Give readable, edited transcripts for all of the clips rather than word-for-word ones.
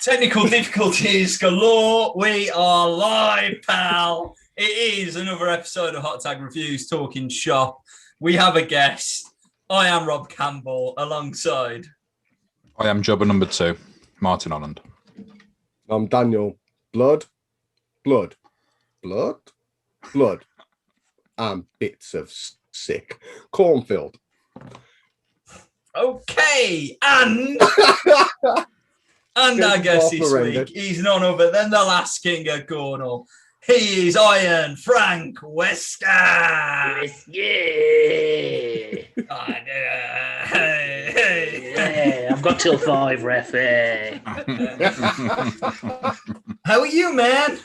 Technical difficulties galore. We are live, pal. It is another episode of Hot Tag Reviews Talking Shop. We have a guest. I am Rob Campbell, alongside. I am jobber number 2, Martin Holland. I'm Daniel. Blood, and bits of sick cornfield. Okay, and our guest this week, he's none other than the last king of Cornwall. He is Iron Frank Wesker. Yeah. Yeah, I've got till 5, ref. How are you, man?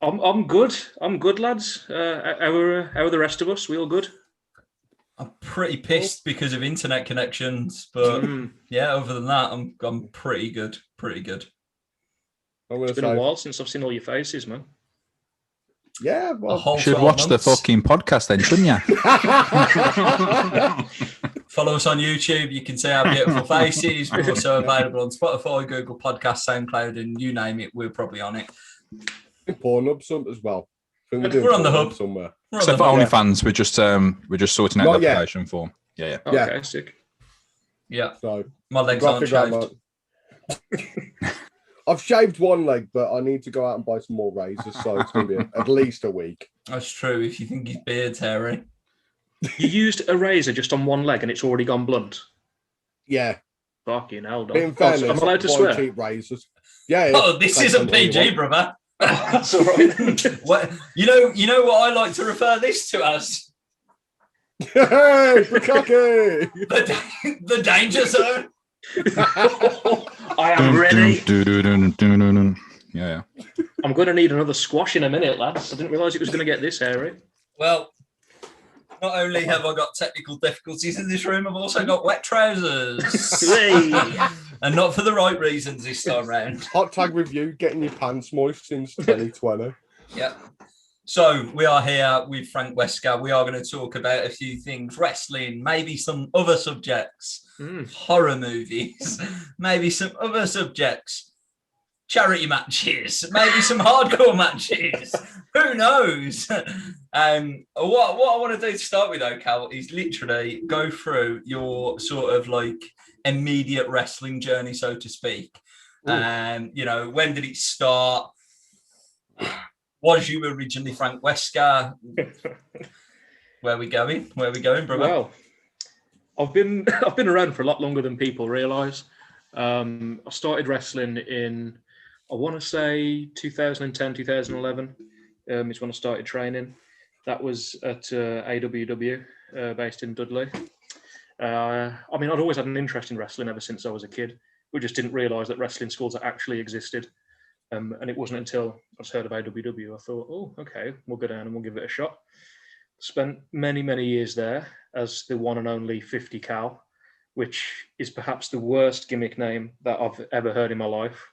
I'm good. I'm good, lads. How are the rest of us? We all good? I'm pretty pissed because of internet connections, but yeah, other than that, I'm pretty good. Pretty good. It's been a while since I've seen all your faces, man. Yeah, well, you should watch the fucking podcast then, shouldn't you? Follow us on YouTube. You can see our beautiful faces. We're also available on Spotify, Google Podcasts, SoundCloud, and you name it, we're probably on it. Pornhub some as well. We're on the hub somewhere. Except for OnlyFans, we're just sorting out the application form. Yeah. Okay, sick. Yeah. So my legs aren't shaved. I've shaved one leg, but I need to go out and buy some more razors, so it's going to be at least a week. That's true, if you think his beard's hairy. You used a razor just on one leg and it's already gone blunt? Yeah. Fucking hell, dog. In fairness, I'm allowed to swear? Cheap razors. Yeah. Oh, this isn't PG, brother. That's all right. You know what I like to refer this to as? Hey, Bukaki! the danger zone. I am ready. Yeah. I'm going to need another squash in a minute, lads. I didn't realise it was going to get this hairy. Well, not only have I got technical difficulties in this room, I've also got wet trousers. And not for the right reasons this time round. Hot Tag Review, getting your pants moist since 2020. Yeah. So we are here with Frank Wesker. We are going to talk about a few things, wrestling, maybe some other subjects, horror movies, maybe some other subjects, charity matches, maybe some hardcore matches. Who knows? What I want to do to start with, though, Cal, is literally go through your sort of like immediate wrestling journey, so to speak. When did it start? Was you originally Frank Wesker? Where are we going, brother? Well, I've been around for a lot longer than people realise. I started wrestling in, I want to say 2010, 2011 is when I started training. That was at AWW, based in Dudley. I'd always had an interest in wrestling ever since I was a kid. We just didn't realise that wrestling schools actually existed. And it wasn't until I heard of AWW, I thought, oh, okay, we'll go down and we'll give it a shot. Spent many, many years there as the one and only 50 Cal, which is perhaps the worst gimmick name that I've ever heard in my life.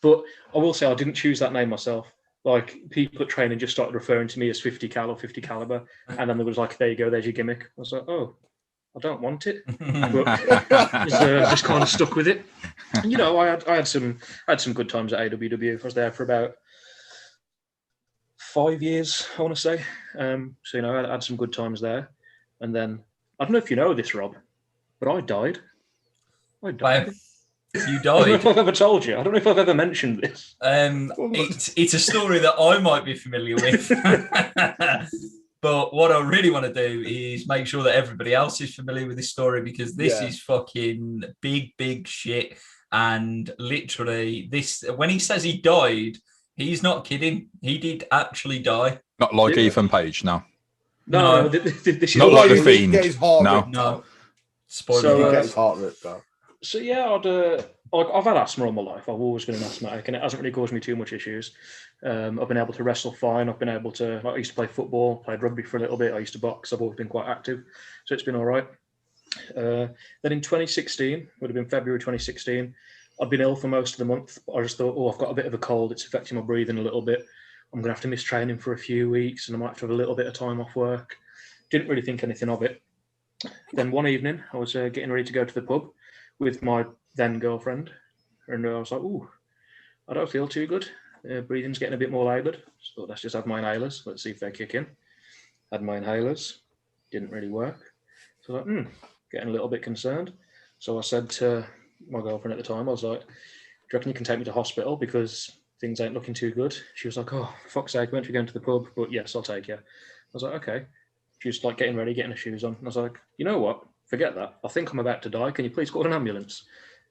But I will say I didn't choose that name myself. Like, people at training just started referring to me as 50 Cal or 50 Caliber. And then there was like, there you go, there's your gimmick. I was like, oh, I don't want it, but just kind of stuck with it. And, I had some good times at AWW. I was there for about 5 years, I want to say. I had some good times there. And then I don't know if you know this, Rob, but I died. You I died? don't know if I've ever told you. I don't know if I've ever mentioned this. It's a story that I might be familiar with. But what I really want to do is make sure that everybody else is familiar with this story, because this is fucking big shit. And literally, when he says he died, he's not kidding. He did actually die. Not like Ethan Page, no. No. This is not like the Fiend. No. Spoiler. He gets heart ripped out. So yeah, I've had asthma all my life. I've always been an asthmatic, and it hasn't really caused me too much issues. I've been able to wrestle fine. I used to play football, played rugby for a little bit. I used to box. I've always been quite active, so it's been all right. Then in 2016, would have been February 2016, I'd been ill for most of the month. I just thought, I've got a bit of a cold. It's affecting my breathing a little bit. I'm going to have to miss training for a few weeks, and I might have to have a little bit of time off work. Didn't really think anything of it. Then one evening, I was getting ready to go to the pub with my then girlfriend, and I was like, I don't feel too good. Breathing's getting a bit more laboured. So let's just have my inhalers. Let's see if they kick in. Had my inhalers. Didn't really work. So I was like, getting a little bit concerned. So I said to my girlfriend at the time, I was like, do you reckon you can take me to hospital because things ain't looking too good? She was like, oh, for fuck's sake, weren't you going to the pub? But yes, I'll take you. I was like, okay. She was like getting ready, getting her shoes on. And I was like, you know what? Forget that. I think I'm about to die. Can you please call an ambulance?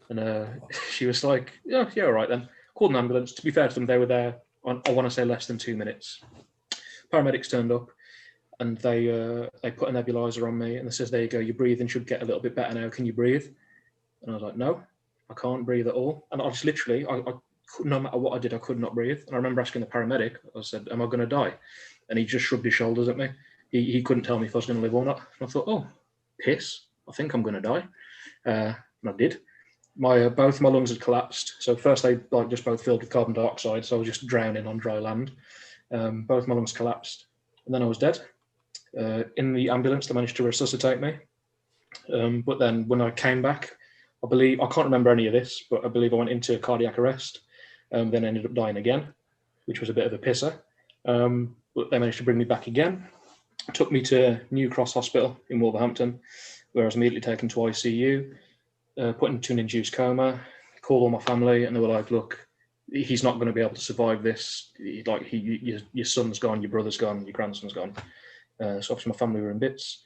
And she was like, yeah, all right then. Called an ambulance. To be fair to them, they were there, I want to say less than 2 minutes. Paramedics turned up and they put a nebulizer on me and they says, there you go, your breathing should get a little bit better now. Can you breathe? And I was like, no, I can't breathe at all. And I just literally, I no matter what I did, I could not breathe. And I remember asking the paramedic, I said, am I going to die? And he just shrugged his shoulders at me. He couldn't tell me if I was going to live or not. And I thought, oh, piss, I think I'm going to die. And I did. Both my lungs had collapsed. So first they just both filled with carbon dioxide. So I was just drowning on dry land. Both my lungs collapsed. And then I was dead. In the ambulance, they managed to resuscitate me. But then when I came back, I can't remember any of this, but I believe I went into cardiac arrest. Then ended up dying again, which was a bit of a pisser. But they managed to bring me back again. Took me to New Cross Hospital in Wolverhampton, where I was immediately taken to ICU, put into an induced coma, called all my family, and they were like, look, he's not going to be able to survive this. Your son's gone, your brother's gone, your grandson's gone. So obviously my family were in bits.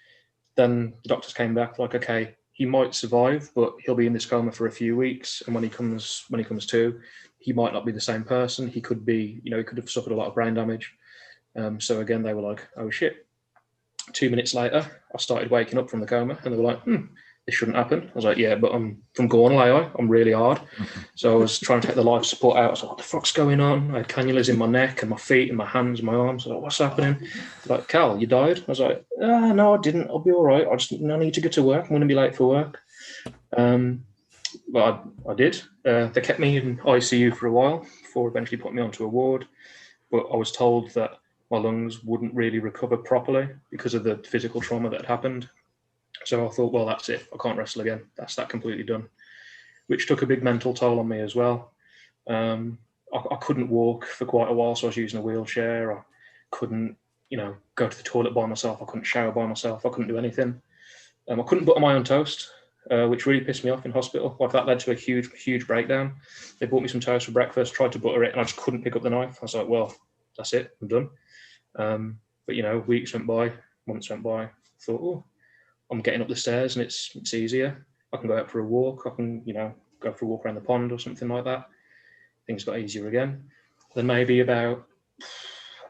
Then the doctors came back like, okay, he might survive, but he'll be in this coma for a few weeks. And when he comes to, he might not be the same person. He could be, he could have suffered a lot of brain damage. So again, they were like, oh shit. 2 minutes later, I started waking up from the coma and they were like, this shouldn't happen. I was like, yeah, but I'm from Gornal, I'm really hard. So I was trying to take the life support out. I was like, what the fuck's going on? I had cannulas in my neck and my feet and my hands and my arms. I was like, what's happening? Like, Cal, you died? I was like, no, I didn't. I'll be all right. I need to get to work. I'm going to be late for work. But I did. They kept me in ICU for a while before eventually putting me onto a ward. But I was told that my lungs wouldn't really recover properly because of the physical trauma that had happened. So I thought, well, that's it. I can't wrestle again. That's that completely done, which took a big mental toll on me as well. I couldn't walk for quite a while, so I was using a wheelchair. I couldn't, go to the toilet by myself. I couldn't shower by myself. I couldn't do anything. I couldn't butter my own toast, which really pissed me off in hospital. Like that led to a huge, huge breakdown. They bought me some toast for breakfast, tried to butter it, and I just couldn't pick up the knife. I was like, well, that's it. I'm done. But weeks went by, months went by. I thought, oh, I'm getting up the stairs and it's easier. I can go out for a walk. I can, go for a walk around the pond or something like that. Things got easier again. Then maybe about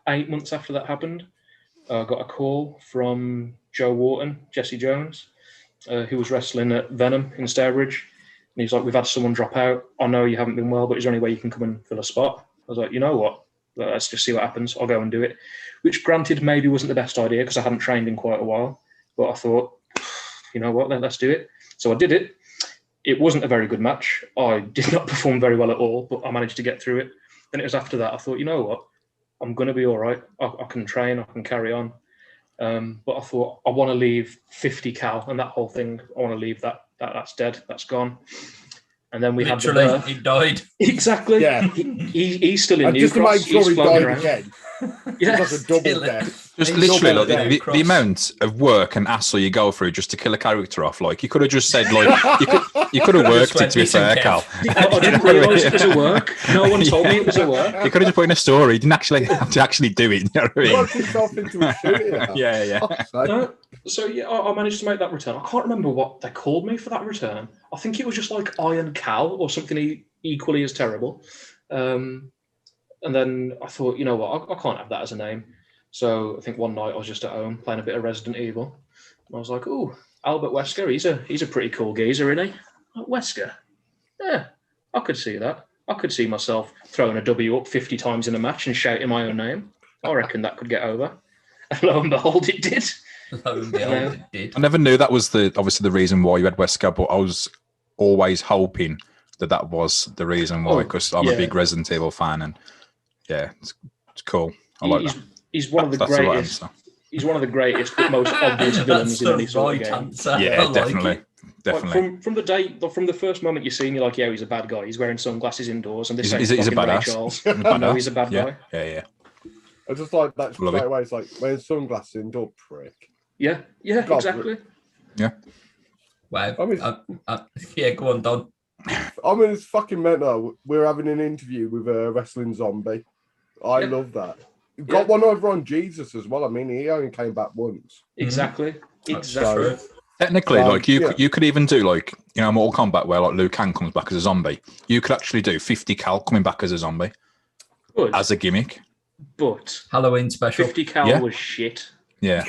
8 months after that happened, I got a call from Joe Wharton, Jesse Jones, who was wrestling at Venom in Stourbridge. And he's like, we've had someone drop out. I know you haven't been well, but is there any way you can come and fill a spot? I was like, you know what? Let's just see what happens. I'll go and do it. Which, granted, maybe wasn't the best idea because I hadn't trained in quite a while. But I thought, you know what, let's do it. So I did it. It wasn't a very good match. I did not perform very well at all, but I managed to get through it. Then it was after that, I thought, you know what, I'm going to be all right. I can train, I can carry on. But I thought, I want to leave 50 cal and that whole thing, I want to leave that. That's dead, that's gone. And then we literally, had the birth. He died. Exactly. Yeah. He's still in New Just to Cross. make sure he died around. again. Yeah. It's like a double death. Just He's literally, double like, the amount of work and hassle you go through just to kill a character off. Like, you could have just said, like, you could have worked it, to be fair, Cal. I didn't realise it was a work. No one told me it was a work. You could have just put in a story. You didn't actually have to actually do it. You know what I mean? Worked himself into a shooting. Yeah. So yeah, I managed to make that return. I can't remember what they called me for that return. I think it was just like Iron Cal or something equally as terrible. And then I thought, you know what, I can't have that as a name. So I think one night I was just at home playing a bit of Resident Evil. And I was like, oh, Albert Wesker, he's a pretty cool geezer, isn't he? Like, Wesker? Yeah, I could see that. I could see myself throwing a W up 50 times in a match and shouting my own name. I reckon that could get over. And lo and behold, it did. Lo and behold, it did. I never knew that was obviously the reason why you had Wesker, but I was always hoping that was the reason why, because I'm a big Resident Evil fan, and yeah, it's cool. I like that. He's one of the greatest. He's one of the greatest, but most obvious villains in any sort of game. Answer. Yeah, definitely. definitely. Like from the day, from the first moment you see him, you're like, yeah, he's a bad guy. He's wearing sunglasses indoors, and this He's a badass. Charles. Badass. No, he's a bad guy. Yeah. I just like that Love straight it. away. It's like wearing sunglasses indoor, prick. Yeah, God, exactly. Yeah. Wow. I mean, Yeah, go on, Don. I mean, it's fucking mental. We're having an interview with a wrestling zombie. I love that. You've got one over on Jesus as well. I mean, he only came back once. Exactly. That's Exactly. true. Technically, like you could even do like Mortal Kombat where like Liu Kang comes back as a zombie. You could actually do 50 cal coming back as a zombie Good. as a gimmick. But Halloween special. 50 cal was shit. Yeah,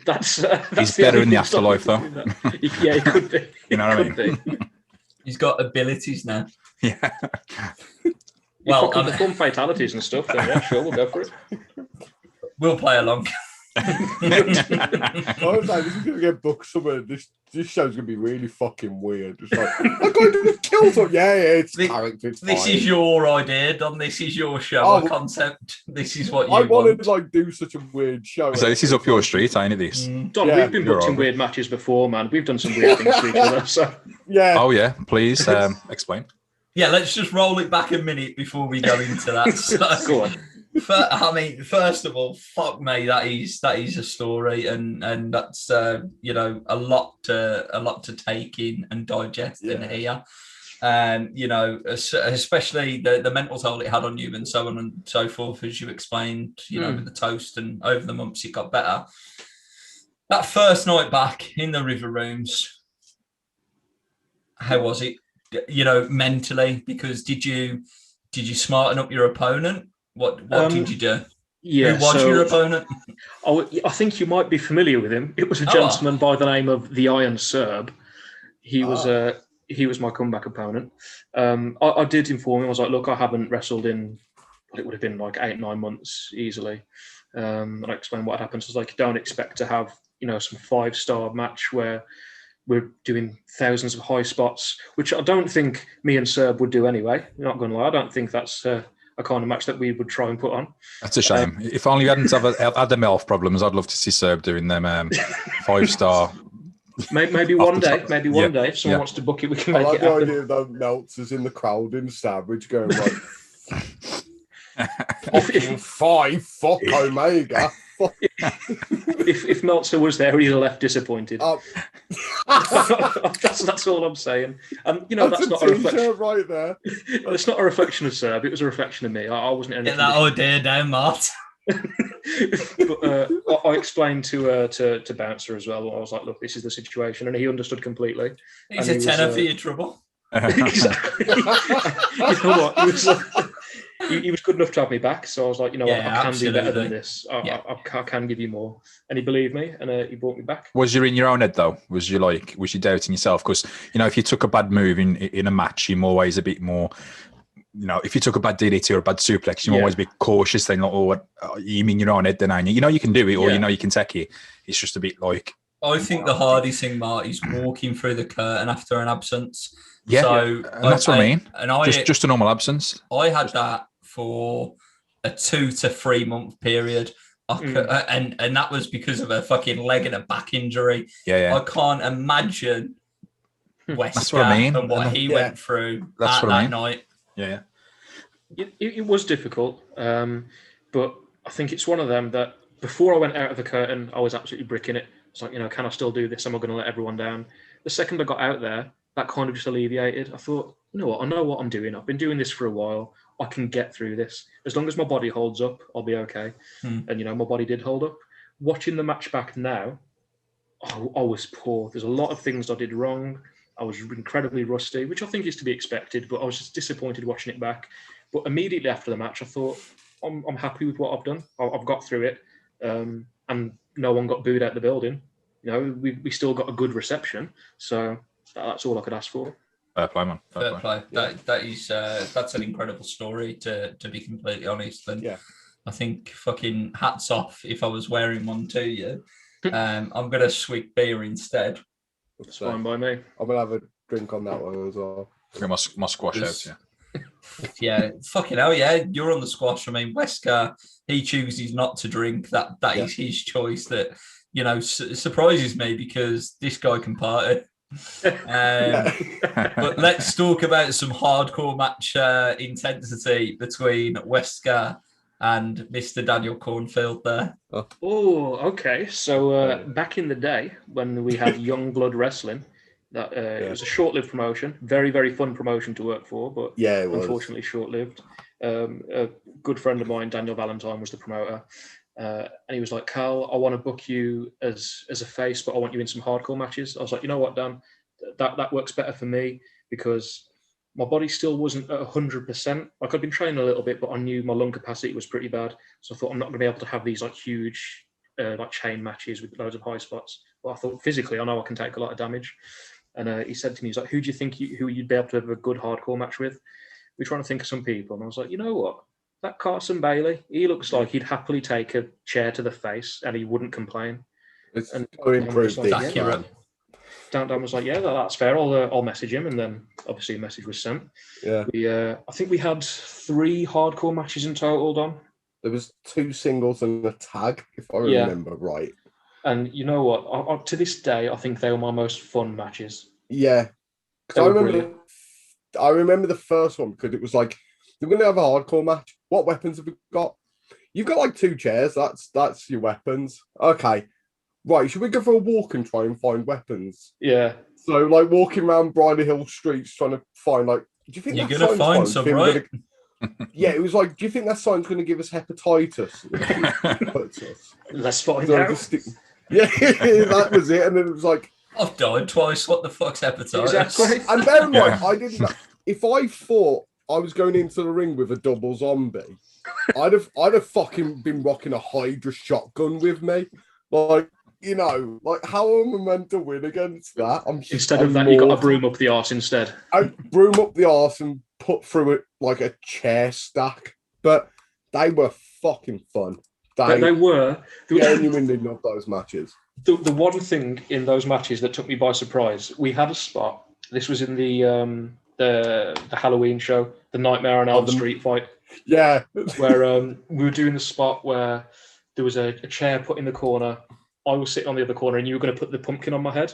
that's he's the better only in the thing stopping afterlife though. him doing that. Yeah, he could be. You know what I Could be. He's got abilities now. Yeah. Well, Well, perform fatalities and stuff. Then yeah, sure, we'll go for it. we'll play along. I was like, this is going to get booked somewhere. This show's going to be really fucking weird. It's like, I'm going to kill them. Yeah, it's character. It's This fine. is your idea, Don. This is your show Oh, concept. This is what you I want. wanted to like do such a weird show. So this is up your street, ain't it? This. Don, Yeah, we've been booked you're in right. weird matches before, man. We've done some weird things to each other. So Yeah. Oh yeah, please explain. Yeah, let's just roll it back a minute before we go into that. So, go on. I mean, first of all, fuck me, that is a story, and that's a lot to take in and digest and hear. Especially the mental toll it had on you and so on and so forth, as you explained, with the toast, and over the months it got better. That first night back in the River Rooms, how was it? Mentally, because did you smarten up your opponent? What did you do? Yeah, Who was your opponent? I think you might be familiar with him. It was a gentleman by the name of the Iron Serb. He was my comeback opponent. I did inform him. I was like, look, I haven't wrestled in what it would have been like 8-9 months easily. And I explained what happened. So I was like, don't expect to have some 5-star match where we're doing thousands of high spots, which I don't think me and Serb would do anyway. Not going to lie, I don't think that's a kind of match that we would try and put on. That's a shame. If only you hadn't had them health problems, I'd love to see Serb doing them 5-star. Maybe one day. Maybe one day, if someone wants to book it, we can I make like it the happen. idea of those Meltzers in the crowd in Savage going like, fucking 5, fuck Omega. If Meltzer was there, he'd have left disappointed. That's all I'm saying. And that's not a reflection right there. It's not a reflection of Serb. It was a reflection of me. I wasn't. Get that idea down, Mart. But I explained to Bouncer as well. I was like, "Look, this is the situation," and he understood completely. He's a tenner for your trouble. Exactly. You know what? He was good enough to have me back, so I was like, I can do better than this. I can give you more, and he believed me, and he brought me back. Was you in your own head though? Was you doubting yourself? Because if you took a bad move in a match, you're always a bit more. If you took a bad DDT or a bad suplex, you're always a bit cautious. Then, you mean your own head? Then, aren't you? You can do it, or you can take it. It's just a bit like. I think the hardest thing, Mart, is walking through the curtain after an absence. Yeah, so and that's what I mean. And just a normal absence. I had that for a 2 to 3 month period. And that was because of a fucking leg and a back injury. Yeah. I can't imagine Wesker That's what I mean. and what he went through That's what I mean. night. Yeah. It was difficult, but I think it's one of them that before I went out of the curtain, I was absolutely bricking it. It's like, can I still do this? Am I going to let everyone down? The second I got out there, that kind of just alleviated. I thought, you know what? I know what I'm doing. I've been doing this for a while. I can get through this. As long as my body holds up, I'll be okay. And, my body did hold up. Watching the match back now, I was poor. There's a lot of things I did wrong. I was incredibly rusty, which I think is to be expected, but I was just disappointed watching it back. But immediately after the match, I thought, I'm happy with what I've done. I've got through it. And no one got booed out the building. We still got a good reception. So that's all I could ask for. Fair play, man. Fair play. That's an incredible story, to be completely honest. And I think fucking hats off if I was wearing one to you. I'm going to swig beer instead. It's fine by me. I'm going to have a drink on that one as well. Get my squash out, Yeah, fucking hell, yeah. You're on the squash. I mean, Wesker, he chooses not to drink. That is his choice. That surprises me, because this guy can party. But let's talk about some hardcore match intensity between Wesker and Mr. Daniel Cornfield there. Oh, okay. So back in the day when we had Young Blood Wrestling, it was a short-lived promotion, very, very fun promotion to work for, but unfortunately short-lived. A good friend of mine, Daniel Valentine, was the promoter. And he was like, Carl, I want to book you as a face, but I want you in some hardcore matches. I was like, you know what, Dan, that works better for me because my body still wasn't at 100%. Like I'd been training a little bit, but I knew my lung capacity was pretty bad. So I thought I'm not going to be able to have these like huge like chain matches with loads of high spots. But I thought physically, I know I can take a lot of damage. And he said to me, he's like, who do you think who you'd be able to have a good hardcore match with? We're trying to think of some people. And I was like, you know what? That Carson Bailey, he looks like he'd happily take a chair to the face and he wouldn't complain. It's and improved like, accurate. Dan was like, yeah, that's fair. I'll message him. And then obviously a message was sent. Yeah. I think we had 3 hardcore matches in total, Don. There was 2 singles and a tag, if I remember right. And you know what? To this day, I think they were my most fun matches. Yeah. I remember the first one because it was like, we're going to have a hardcore match. What weapons have we got? You've got like 2 chairs. That's your weapons. Okay. Right. Should we go for a walk and try and find weapons? Yeah. So like walking around Bridle Hill streets trying to find like, do you think you're going to find some, right? Yeah, it was like, do you think that sign's going to give us hepatitis? Let's find out. Yeah, that was it. And then it was like, I've died twice. What the fuck's hepatitis? Exactly. And bear in mind, I didn't. If I thought I was going into the ring with a double zombie, I'd have fucking been rocking a Hydra shotgun with me. Like, you know, like how am I meant to win against that? Instead of that, you got a broom up the arse instead. I broom up the arse and put through it like a chair stack. But they were fucking fun. They were. Genuinely loved those matches. The one thing in those matches that took me by surprise, we had a spot. This was in the Halloween show, the Nightmare on Elm Street fight. Yeah. Where we were doing the spot where there was a chair put in the corner. I was sitting on the other corner and you were going to put the pumpkin on my head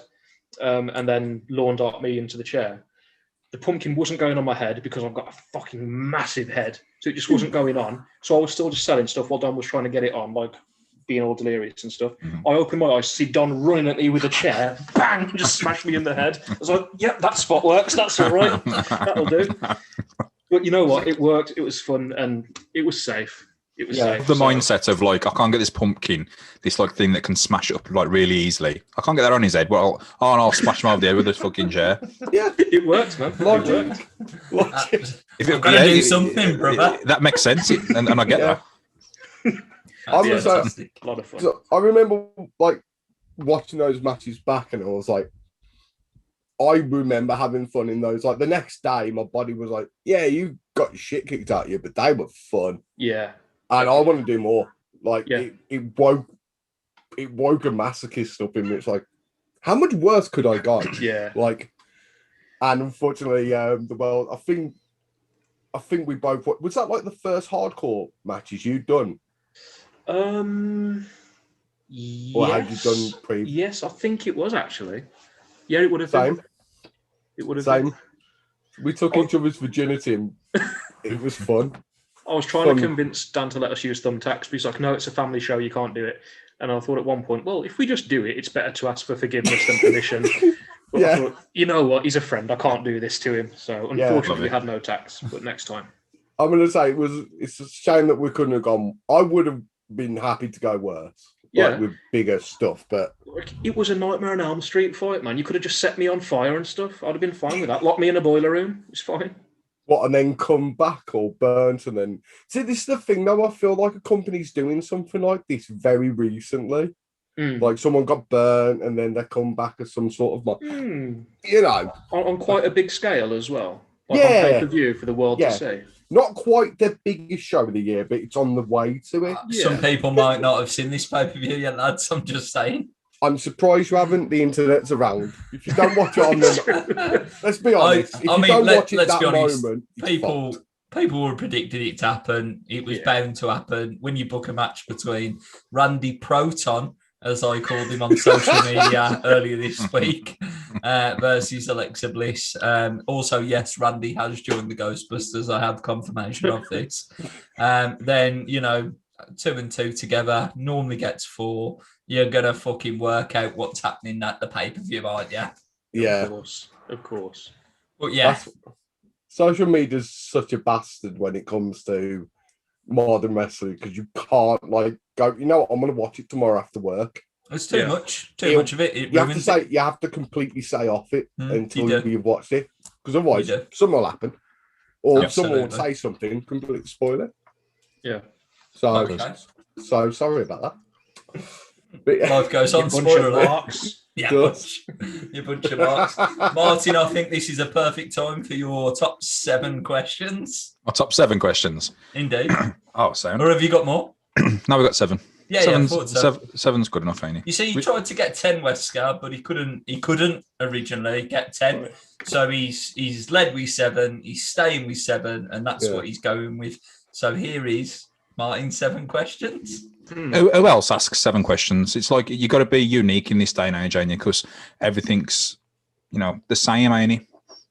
and then lawn dart me into the chair. The pumpkin wasn't going on my head because I've got a fucking massive head. So it just wasn't going on. So I was still just selling stuff while Don was trying to get it on, like being all delirious and stuff. I opened my eyes, see Don running at me with a chair, bang, just smashed me in the head. I was like, yep, that spot works. That's all right. That'll do. But you know what? It worked. It was fun and it was safe. It was safe. The mindset of like, I can't get this pumpkin, this like thing that can smash it up like really easily. I can't get that on his head. Well, I'll smash him over the head with this fucking chair. Yeah, it works, man. Logic. If you've got to do something, brother. That makes sense, and I get that. I was a lot of fun. So I remember like watching those matches back, and I was like, I remember having fun in those. Like the next day, my body was like, "Yeah, you got your shit kicked out of you, but they were fun." Yeah, and I want to do more. Like it woke a masochist up in me. It's like, how much worse could I go? Yeah, like, and unfortunately, I think we both was that like the first hardcore matches you'd done. Yes. Or had you done pre? Yes, I think it was actually. Yeah, it would have been. Same. It would have been. We took each other's virginity and it was fun. I was trying to convince Dan to let us use thumbtacks, but he's like, no, it's a family show, you can't do it. And I thought at one point, well, if we just do it, it's better to ask for forgiveness than permission. But I thought, you know what, he's a friend, I can't do this to him. So unfortunately, we had no tax, but next time. I'm going to say it's a shame that we couldn't have gone. I would have been happy to go worse. Like with bigger stuff, but it was a Nightmare on Elm Street fight, man. You could have just set me on fire and stuff. I'd have been fine with that. Lock me in a boiler room. It's fine. What, and then come back all burnt and then... See, this is the thing, though. I feel like a company's doing something like this very recently. Like someone got burnt and then they come back as some sort of... You know... On quite a big scale as well. Like on pay-per-view for the world to see. Not quite the biggest show of the year, but it's on the way to it. Some people might not have seen this pay-per-view yet, lads. I'm just saying. I'm surprised you haven't. The internet's around. If you don't watch it on the... Let's be honest. If you don't watch it at that moment, people were predicting it to happen. It was bound to happen. When you book a match between Randy Proton, as I called him on social media earlier this week, versus Alexa Bliss. Also, yes, Randy has joined the Ghostbusters. I have confirmation of this. Then, 2 and 2 together normally gets 4. You're going to fucking work out what's happening at the pay-per-view, aren't you? Yeah. Of course. But yeah. Social media is such a bastard when it comes to modern wrestling because you can't go, you know what, I'm going to watch it tomorrow after work. It's too much of it. You have to completely say off it until you've watched it because otherwise something will happen or someone will say something, completely spoil it. Yeah. So sorry about that. But, life goes on. Spoiler marks. Yeah, you bunch of marks. Martin, I think this is a perfect time for your top 7 questions. My top 7 questions. Indeed. Oh, sound. Or have you got more? No, we got 7. Yeah, Seven's good enough, ain't it? You see, he tried to get 10 Wesker, but he couldn't originally get 10. Right. So he's led with 7, he's staying with 7, and that's what he's going with. So here is Martin's 7 questions. Who else asks 7 questions? It's like you got to be unique in this day and age, ain't you? Because everything's, the same, ain't it?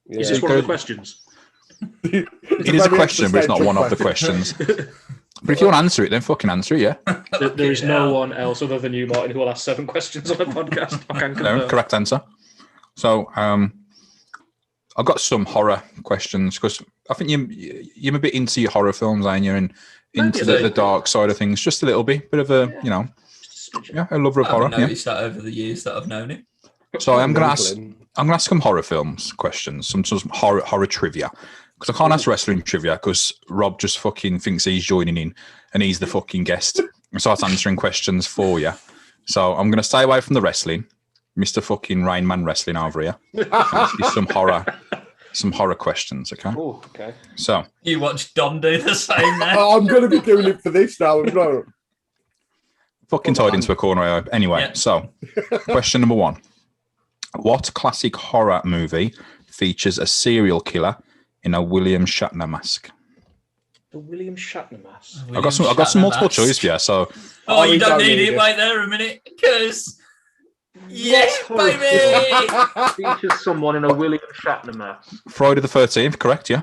Yeah. Is this one of the questions? It is a question, but it's not one of the questions. But if you want to answer it, then fucking answer it, yeah. There is no one else other than you, Martin, who will ask 7 questions on a podcast. I can confirm. No, correct answer. So, I've got some horror questions because I think you're a bit into your horror films, ain't you? And into the dark side of things, just a little bit of a, a lover of horror. I've noticed that over the years that I've known him. So I'm going to ask some horror films questions, some horror trivia. Because I can't ask wrestling trivia because Rob just fucking thinks he's joining in and he's the fucking guest and starts answering questions for you. So I'm going to stay away from the wrestling, Mr. fucking Rain Man Wrestling over here. Ask you some horror questions, okay? Oh, okay. So you watch Dom do the same now. I'm going to be doing it for this now. Fucking tied into a corner, I hope. Anyway, So question number 1. What classic horror movie features a serial killer in a William Shatner mask? The William Shatner mask. I've got some multiple choice for you. So, you don't need it. Wait there a minute, because yes, baby. Features someone in a William Shatner mask. Friday the 13th, correct? Yeah.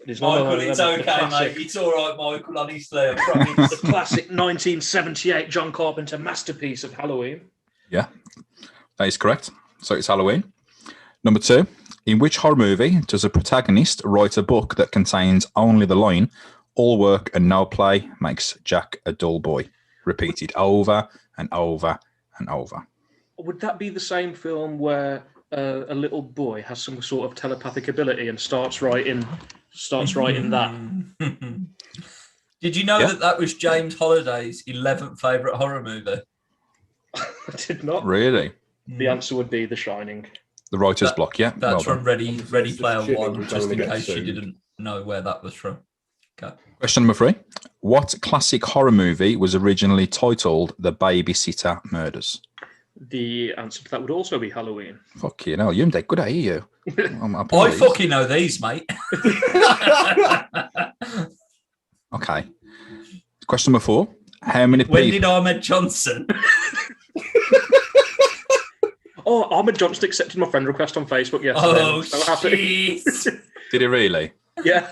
Michael, it's okay, mate. It's all right, Michael. Honestly, I promise. The classic 1978 John Carpenter masterpiece of Halloween. Yeah, that is correct. So it's Halloween. Number 2, in which horror movie does a protagonist write a book that contains only the line, all work and no play makes Jack a dull boy, repeated over and over and over? Would that be the same film where a little boy has some sort of telepathic ability and starts writing that? Did you know that was James Holliday's 11th favourite horror movie? I did not. Really? The answer would be The Shining. The writer's block, yeah. That's from Ready Player One, just in case you didn't know where that was from. Okay. Question number 3. What classic horror movie was originally titled The Babysitter Murders? The answer to that would also be Halloween. Fuck you, no, you're good at you. I fucking know these, mate. Okay. Question number 4. How many people... When did Ahmed Johnson... Oh, Ahmed Johnson accepted my friend request on Facebook yesterday. Oh, so happy. Did he really? Yeah.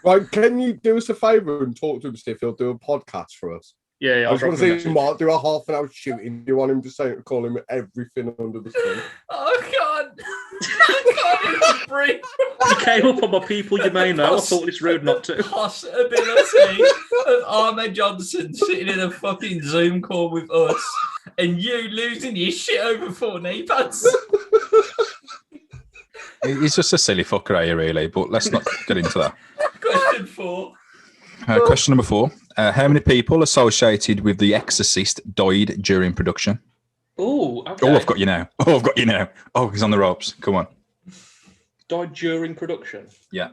Right, can you do us a favour and talk to him, see if he'll do a podcast for us? Yeah. I was going to say, Mark, do a half an hour shooting. Do you want him to say, call him everything under the sun? Oh, God. I can't even breathe. You came up on my people you may know. I thought it's rude not to. Possibility of Ahmed Johnson sitting in a fucking Zoom call with us and you losing your shit over 4 knee pads. He's just a silly fucker, are you, really? But let's not get into that. Question 4. Question number 4. How many people associated with The Exorcist died during production? Oh, okay. Oh, I've got you now. Oh, he's on the ropes. Come on. Died during production? Yeah.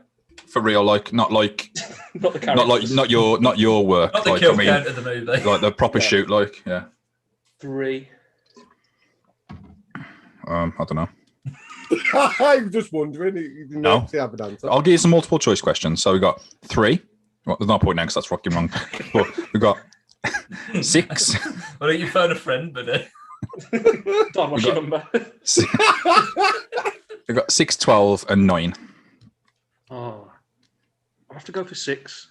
For real, not like... not the characters. Not your work. Not the kill count of the movie. Like the proper shoot, yeah. 3. I don't know. I'm just wondering. You didn't actually have an answer. I'll give you some multiple choice questions. So we got 3. Well, there's no point now because that's fucking wrong. But we got 6. Why don't you phone a friend, buddy? Don, what's your number? We've got 6, 12, and 9. Oh, I have to go for 6.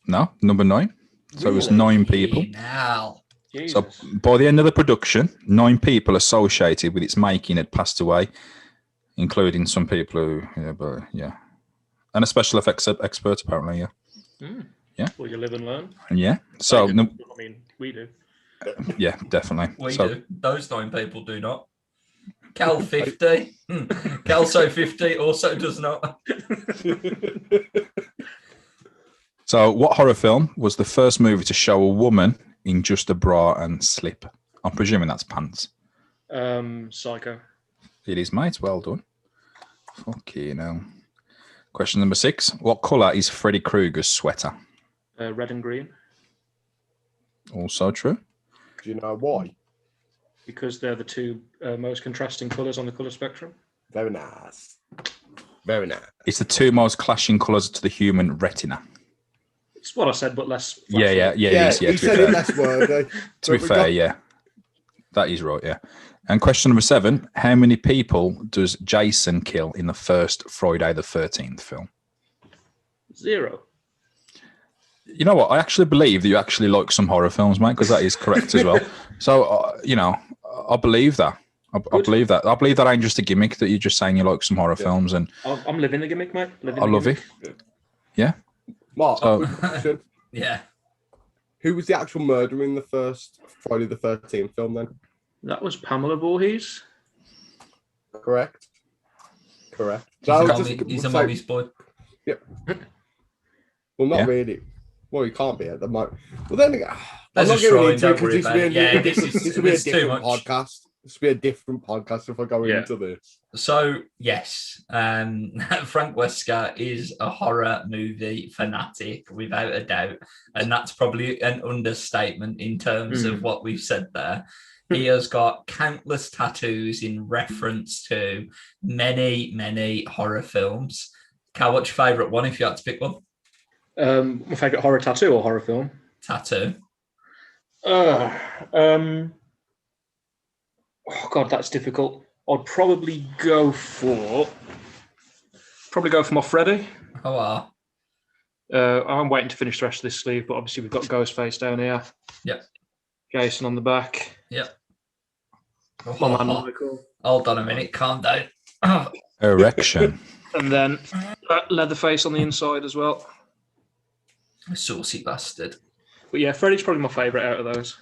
No, number 9. So it was 9 people. Now. So by the end of the production, 9 people associated with its making had passed away, including some people who, and a special effects expert apparently. Yeah. Well, you live and learn. Yeah. So I mean, we do. Yeah, definitely. We do. Those 9 people do not. Cal 50. Calso 50 also does not. So, what horror film was the first movie to show a woman in just a bra and slip? I'm presuming that's pants. Psycho. It is, mate. Well done. Fucking hell. Question number 6. What colour is Freddy Krueger's sweater? Red and green. Also true. Do you know why? Because they're the 2 most contrasting colours on the colour spectrum. Very nice. Very nice. It's the 2 most clashing colours to the human retina. It's what I said, but less. Yeah, it is. He said it less wordy. To be fair, yeah. That is right, yeah. And question number 7. How many people does Jason kill in the first Friday the 13th film? 0. You know what? I actually believe that you actually like some horror films, mate, because that is correct as well. So, I believe that. I believe that. I believe that ain't just a gimmick, that you're just saying you like some horror films. And I'm living the gimmick, mate. I love it. Yeah. Mark, So- quick question. Yeah. Who was the actual murderer in the first Friday the 13th film then? That was Pamela Voorhees. Correct. Correct. He's a mommy's boy. Yep. Well, not Yeah. really. Well, you can't be at the moment. Well, then again, There's I'm a not going shrine, into it don't because worry this will about be it. Yeah, this will be a there's too different much. podcast. This will be a different podcast if I go into this. So, yes, Frank Wesker is a horror movie fanatic, without a doubt. And that's probably an understatement in terms of what we've said there. He has got countless tattoos in reference to many, many horror films. Cal, what's your favourite one if you had to pick one? My favourite horror tattoo or horror film? Tattoo. Oh God, that's difficult. I'd probably go for my Freddy. Oh, I'm waiting to finish the rest of this sleeve, but obviously we've got Ghostface down here. Yep. Jason on the back. Yep. My man Michael. Hold on a minute, calm down. Erection. And then Leatherface on the inside as well. Saucy bastard. But yeah, Freddy's probably my favourite out of those.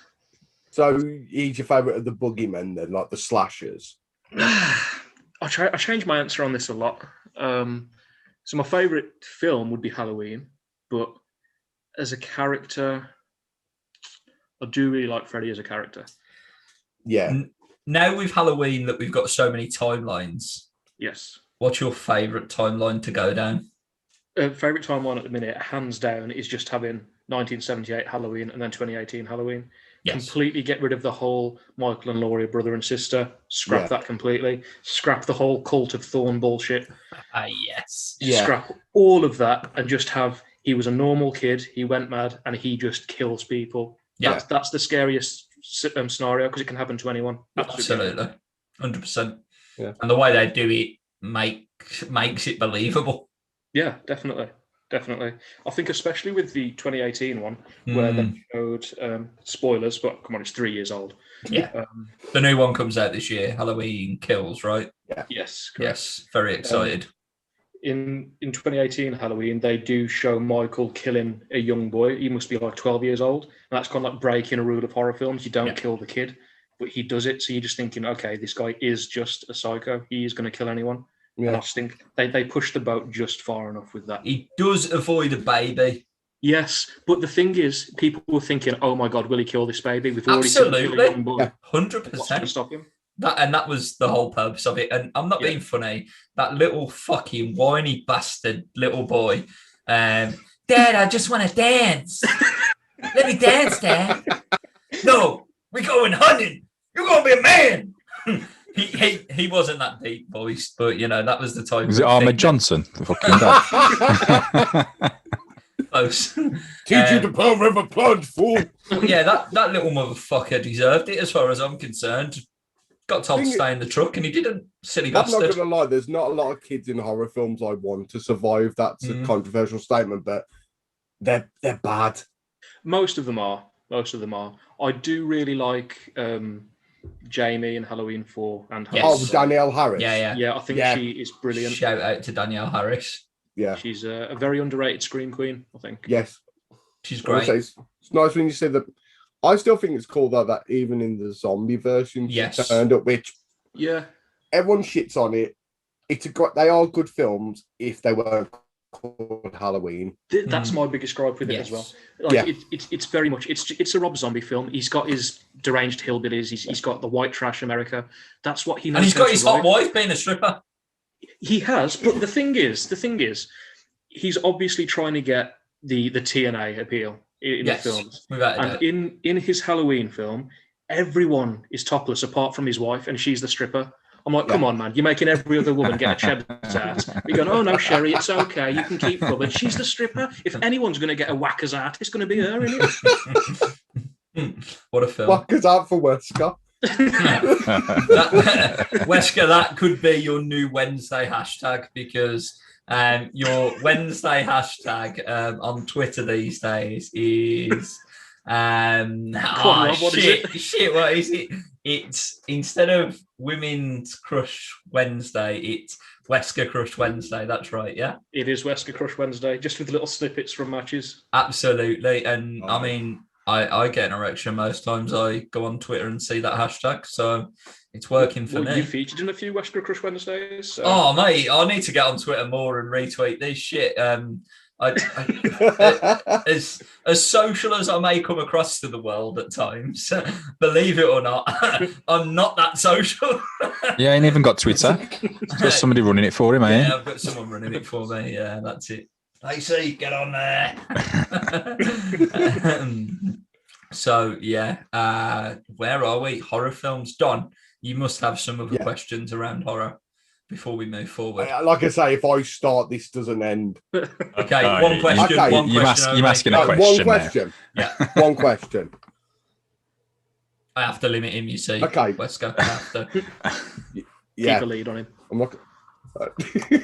So he's your favourite of the boogeymen then, like the slashers? I change my answer on this a lot. So my favourite film would be Halloween, but as a character, I do really like Freddy as a character. Yeah. Now with Halloween that we've got so many timelines, Yes. what's your favourite timeline to go down? Favourite timeline at the minute, hands down, is just having 1978 Halloween and then 2018 Halloween. Yes. Completely get rid of the whole Michael and Laurie brother and sister. Scrap that completely. Scrap the whole Cult of Thorn bullshit. Yes. Yeah. Scrap all of that and just have, he was a normal kid, he went mad, and he just kills people. Yeah. That's the scariest scenario because it can happen to anyone. Absolutely. 100%. Yeah. And the way they do it makes it believable. Yeah, definitely. Definitely. I think especially with the 2018 one, where they showed, spoilers, but come on, it's 3 years old. Yeah. The new one comes out this year, Halloween Kills, right? Yeah. Yes, correct. Yes, very excited. In 2018 Halloween, they do show Michael killing a young boy. He must be like 12 years old. And that's kind of like breaking a rule of horror films. You don't kill the kid, but he does it. So you're just thinking, okay, this guy is just a psycho. He is going to kill anyone. Yeah. And I just think they push the boat just far enough with that. He does avoid a baby. Yes, but the thing is, people were thinking, "Oh my God, will he kill this baby?" We've already seen him kill a young boy. 100%. What's going to stop him? That was the whole purpose of it. And I'm not being funny. That little fucking whiny bastard little boy. Dad, I just want to dance. Let me dance, Dad. No, we're going hunting. You're going to be a man. He wasn't that deep voice, but that was the time. Was it Ahmed Johnson? The fucking dad. Close. Teach you the Pearl River plunge, fool. Yeah, that little motherfucker deserved it, as far as I'm concerned. Got told to stay in the truck, and he didn't. Silly bastard. I'm not gonna lie. There's not a lot of kids in horror films I want to survive. That's a controversial statement, but they're bad. Most of them are. I do really like Jamie in Halloween 4 and Halloween. Oh, Danielle Harris. Yeah. I think she is brilliant. Shout out to Danielle Harris. Yeah, she's a very underrated scream queen, I think. Yes, she's great. It's nice when you say that. I still think it's cool though that even in the zombie version, she turned up, which everyone shits on it. It's they are good films if they weren't called Halloween. That's my biggest gripe with it as well. Like, it's very much it's a Rob Zombie film. He's got his deranged hillbillies. He's got the white trash America. That's what he knows. And he's got his hot wife being a stripper. He has, but the thing is, he's obviously trying to get the TNA appeal in the films. And in his Halloween film, everyone is topless apart from his wife, and she's the stripper. I'm like, come on, man. You're making every other woman get a Cheddars out. You're going, oh, no, Sherry, it's okay. You can keep covered. She's the stripper. If anyone's going to get a whackers out, it's going to be her, isn't it? What a film. Whackers out for Wesker. Wesker, that could be your new Wednesday hashtag, because your Wednesday hashtag on Twitter these days is... what is it? What is it? It's, instead of Women's Crush Wednesday, it's Wesker Crush Wednesday. That's right, yeah? It is Wesker Crush Wednesday, just with little snippets from matches. Absolutely. And I mean, I get an erection most times I go on Twitter and see that hashtag, so it's working for me. You featured in a few Wesker Crush Wednesdays. So. Oh, mate, I need to get on Twitter more and retweet this shit. As social as I may come across to the world at times, believe it or not, I'm not that social. Yeah, I ain't even got Twitter. There's somebody running it for him, eh? Yeah, I've got someone running it for me. Yeah, that's it. AC, get on there. So, yeah, where are we? Horror films. Don, you must have some other questions around horror before we move forward. Like I say, if I start, this doesn't end. Okay, one question. Okay. One question. You're asking a question. One question. Yeah. One question. I have to limit him, you see. Okay. Wesker, I have to. Keep a lead on him. I'm not...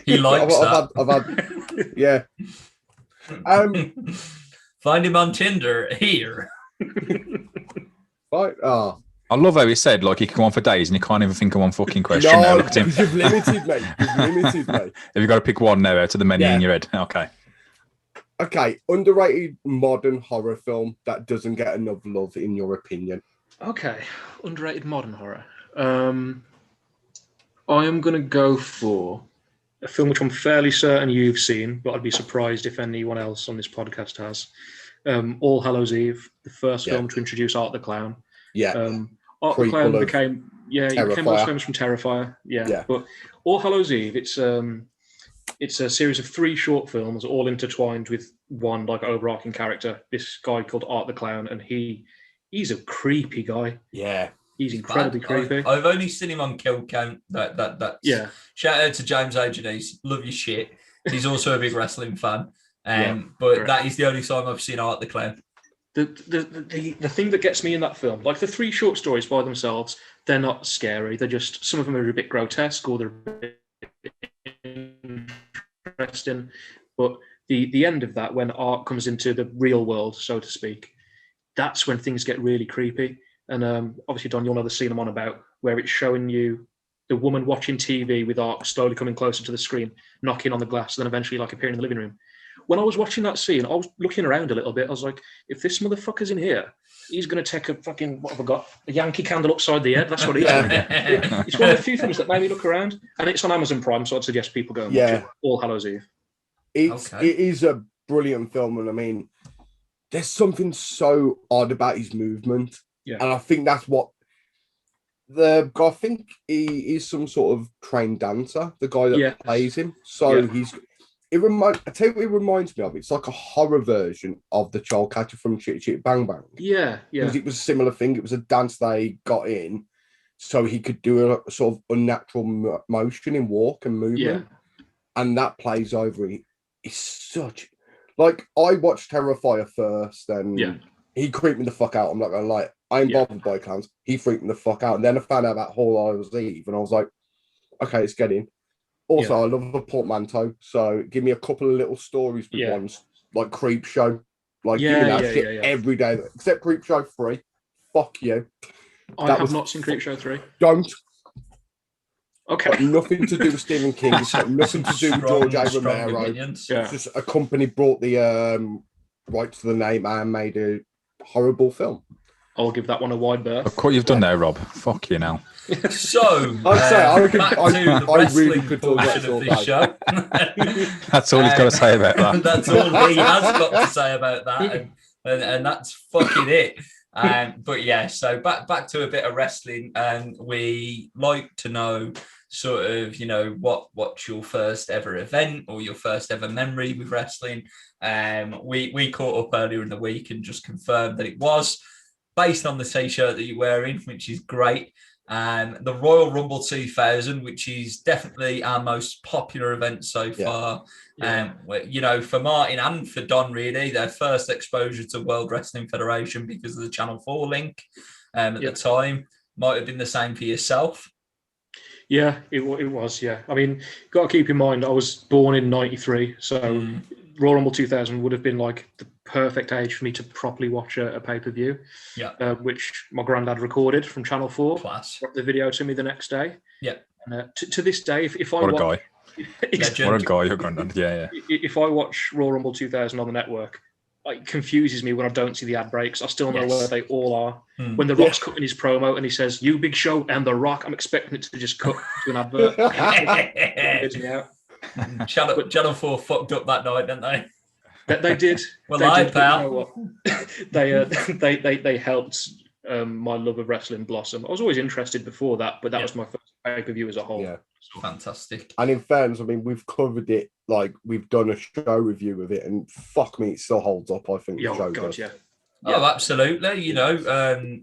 He likes that. I've had, yeah. Find him on Tinder here. Right. Oh. I love how he said, like, he can go on for days and he can't even think of one fucking question. No, now. because you've limited me. Have you got to pick one now out of the many in your head? Okay. Okay, underrated modern horror film that doesn't get enough love, in your opinion. Okay, underrated modern horror. I am going to go for a film which I'm fairly certain you've seen, but I'd be surprised if anyone else on this podcast has. All Hallows Eve, the first film to introduce Art the Clown. Yeah. Art the Clown became most famous from Terrifier. Yeah. But All Hallows Eve, it's a series of 3 short films, all intertwined with one like overarching character. This guy called Art the Clown, and he's a creepy guy. Yeah. He's incredibly creepy. I've only seen him on Kill Count. Shout out to James Agenese. Love your shit. He's also a big wrestling fan. But that is the only time I've seen Art the Clown. The thing that gets me in that film, like the 3 short stories by themselves, they're not scary. They're just, some of them are a bit grotesque or they're a bit interesting. But the end of that, when Art comes into the real world, so to speak, that's when things get really creepy. And obviously, Don, you'll know the scene I'm on about, where it's showing you the woman watching TV with Art slowly coming closer to the screen, knocking on the glass, then eventually like appearing in the living room. When I was watching that scene, I was looking around a little bit. I was like, if this motherfucker's in here, he's going to take a fucking, what have I got? A Yankee Candle upside the head. That's what he's going to get. It's one of the few things that made me look around. And it's on Amazon Prime, so I'd suggest people go and watch it. All Hallows Eve. It is a brilliant film. And I mean, there's something so odd about his movement. Yeah. And I think that's what I think he is some sort of trained dancer, the guy that plays him. So I tell you what it reminds me of. It's like a horror version of the child catcher from Chitty Chitty Bang Bang. Yeah. Because it was a similar thing. It was a dance they got in so he could do a sort of unnatural motion in walk and movement. Yeah. And that plays over. It's such, like I watched Terrifier first, and Yeah. he creeped me the fuck out. I'm not gonna lie. I ain't bothered by clowns. He freaked me the fuck out. And then I found out about All Hallows Eve, and I was like, okay, it's getting. Also, I love a portmanteau, so give me a couple of little stories with ones like Creep Show. Like, give me that shit every day. Except Creep Show 3. Fuck you. I have not seen Creep Show 3. Don't. Okay. Got nothing to do with Stephen King. It's got nothing to do with George A. Romero. It's just a company brought the rights to the name and made a horrible film. I'll give that one a wide berth. Look what you've done there, Rob. Fuck you now. So, I really could talk about this show. That's all he's got to say about that. That's all he has got to say about that, and that's fucking it. But yeah, so back to a bit of wrestling, and we like to know sort of, you know, what's your first ever event or your first ever memory with wrestling. We caught up earlier in the week and just confirmed that it was based on the t-shirt that you're wearing, which is great. The Royal Rumble 2000, which is definitely our most popular event so far. You know, for Martin and for Don, really, their first exposure to World Wrestling Federation because of the Channel 4 link at the time. Might have been the same for yourself. Yeah, it was, yeah. I mean, got to keep in mind, I was born in 93, so Royal Rumble 2000 would have been like the perfect age for me to properly watch a pay-per-view, which my granddad recorded from Channel 4. Class. Brought the video to me the next day. Yeah. And to this day, if I What a watch... guy. What a guy, your granddad. Yeah. If I watch Royal Rumble 2000 on the network, it confuses me when I don't see the ad breaks. I still know where they all are. When The Rock's cutting his promo and he says, "You Big Show and The Rock," I'm expecting it to just cut to an advert. It me out. Channel 4 fucked up that night, didn't they? They did. Well, they did, pal. You know they helped my love of wrestling blossom. I was always interested before that, but that was my first pay-per-view as a whole. Yeah. Fantastic. And in fairness, I mean, we've covered it, like we've done a show review of it, and fuck me, it still holds up. I think. Oh God, yeah. Oh, absolutely. You know,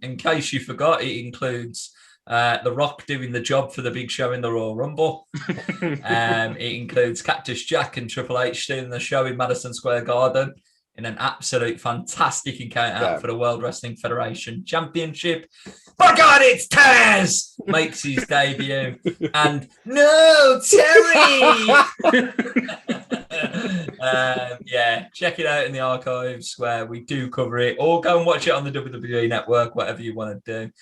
in case you forgot, it includes The Rock doing the job for the Big Show in the Royal Rumble. It includes Cactus Jack and Triple H stealing the show in Madison Square Garden in an absolute fantastic encounter for the World Wrestling Federation Championship. By God, it's Taz! Makes his debut. And no, Terry! Check it out in the archives where we do cover it, or go and watch it on the WWE Network, whatever you want to do.